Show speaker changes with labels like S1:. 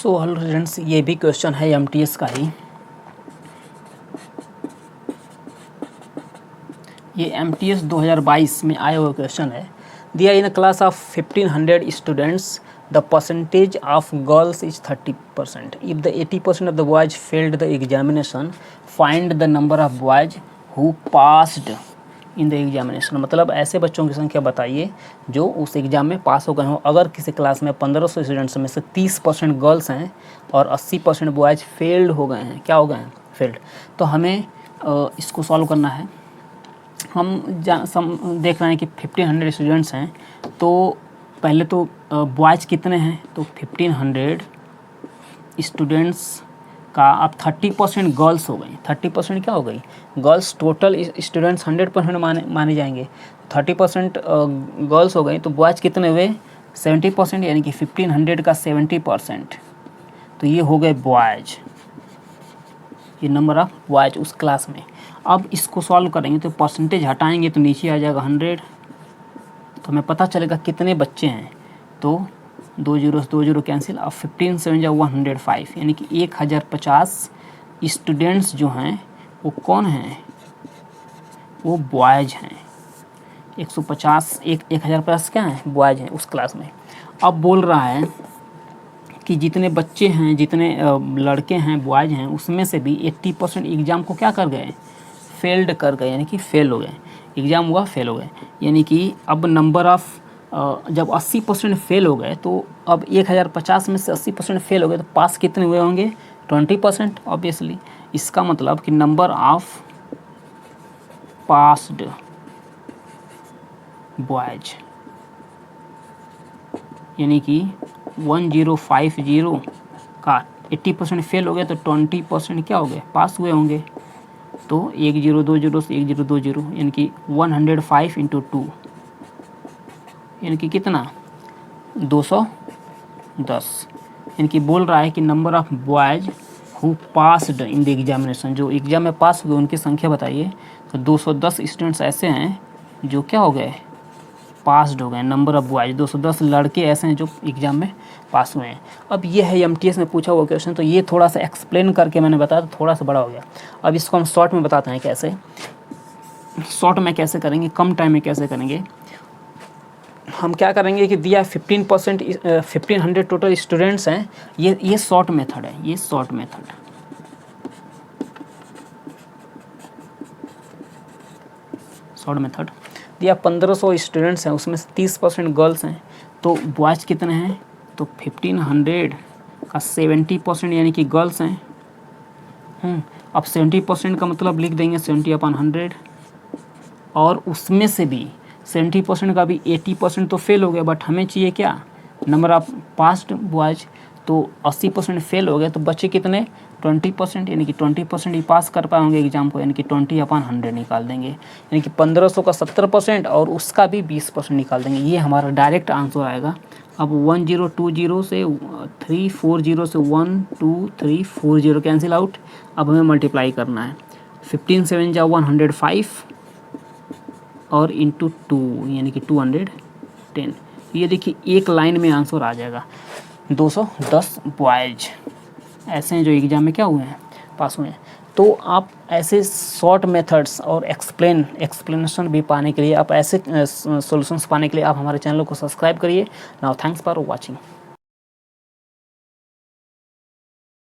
S1: So hello students, ये भी question है एमटीएस का ही। ये एमटीएस 2022 में आया हुआ क्वेश्चन है। दिया in class of 1500 students the percentage of girls is 30%। If the 80% of the boys failed the examination, find the number of boys who passed in the examination. मतलब ऐसे बच्चों की संख्या बताइए जो उस एग्ज़ाम में पास हो गए हों। अगर किसी क्लास में 1500 स्टूडेंट्स में से 30% गर्ल्स हैं और 80% बॉयज फेल्ड हो गए हैं, क्या हो गए हैं, फेल्ड। तो हमें इसको सॉल्व करना है। हम देख रहे हैं कि 1500 स्टूडेंट्स हैं, तो पहले तो बॉयज़ कितने हैं, तो 1500 स्टूडेंट्स का अब 30% गर्ल्स हो गई। 30% क्या हो गई, गर्ल्स। टोटल स्टूडेंट्स 100% माने जाएंगे। 30% गर्ल्स हो गई, तो बॉयज़ कितने हुए, 70%, यानी कि 1500 का 70%, तो ये हो गए बॉयज़, ये नंबर ऑफ बॉयज़ उस क्लास में। अब इसको सॉल्व करेंगे तो परसेंटेज हटाएंगे तो नीचे आ जाएगा 100, तो हमें पता चलेगा कितने बच्चे हैं। तो 2 0 कैंसिल। अब 15 7 जा 105, यानी कि 1050 स्टूडेंट्स जो हैं वो कौन हैं, वो बॉयज़ हैं। 1050 क्या हैं, बॉयज़ हैं उस क्लास में। अब बोल रहा है कि जितने बच्चे हैं, जितने लड़के हैं, बॉयज़ हैं, उसमें से भी 80% एग्ज़ाम को क्या कर गए, फेल्ड कर गए, यानी कि फेल हो गए। एग्ज़ाम हुआ, फेल हो गए, यानी कि अब नंबर ऑफ़ जब 80% फेल हो गए, तो अब 1050 में से 80% फेल हो गए, तो पास कितने हुए होंगे, 20% ऑब्वियसली। इसका मतलब कि नंबर ऑफ पास्ड बॉयज, यानी कि 1050 का 80% फेल हो गया, तो 20% क्या हो गए, पास हुए होंगे। तो 1020 से 1020, यानी कि 105 × 2, यानी कि कितना, 210। यानी कि बोल रहा है कि number of boys who passed in the examination, जो एग्ज़ाम में पास हुए उनकी संख्या बताइए। तो 210 स्टूडेंट्स ऐसे हैं जो क्या हो गए, पास्ड हो गए। नंबर ऑफ बॉयज 210 लड़के ऐसे हैं जो एग्ज़ाम में पास हुए हैं। अब ये है एमटीएस में पूछा हुआ क्वेश्चन, तो ये थोड़ा सा एक्सप्लेन करके मैंने बताया, तो थोड़ा सा बड़ा हो गया। अब इसको हम शॉर्ट में बताते हैं कैसे। शॉर्ट में कैसे करेंगे, कम टाइम में कैसे करेंगे। हम क्या करेंगे कि दिया 1500 टोटल स्टूडेंट्स हैं, ये शॉर्ट मेथड है, ये शॉर्ट मेथड। शॉर्ट मेथड दिया 1500 स्टूडेंट्स हैं, उसमें से 30% गर्ल्स हैं, तो बॉयज़ कितने हैं, तो 1500 का 70%, यानी कि गर्ल्स हैं। अब 70% का मतलब लिख देंगे 70/100, और उसमें से भी 70% का भी 80% तो फेल हो गया, बट हमें चाहिए क्या, नंबर ऑफ पास्ड बॉयज। तो 80% फेल हो गए, तो बच्चे कितने, 20%, यानी कि 20% ही पास कर पाएंगे एग्जाम को, यानी कि 20/100 निकाल देंगे, यानी कि 1500 का 70% और उसका भी 20% निकाल देंगे। ये हमारा डायरेक्ट आंसर आएगा। अब 1020 से 340 से 12340 कैंसिल आउट। अब हमें मल्टीप्लाई करना है। 15 7 जा 105 और इंटू 2, यानी कि 210। ये देखिए एक लाइन में आंसर आ जाएगा। 210 बॉयज ऐसे हैं जो एग्ज़ाम में क्या हुए हैं, पास हुए हैं। तो आप ऐसे शॉर्ट मेथड्स और एक्सप्लेनेशन भी पाने के लिए, आप ऐसे सॉल्यूशंस पाने के लिए आप हमारे चैनल को सब्सक्राइब करिए। Now thanks for watching.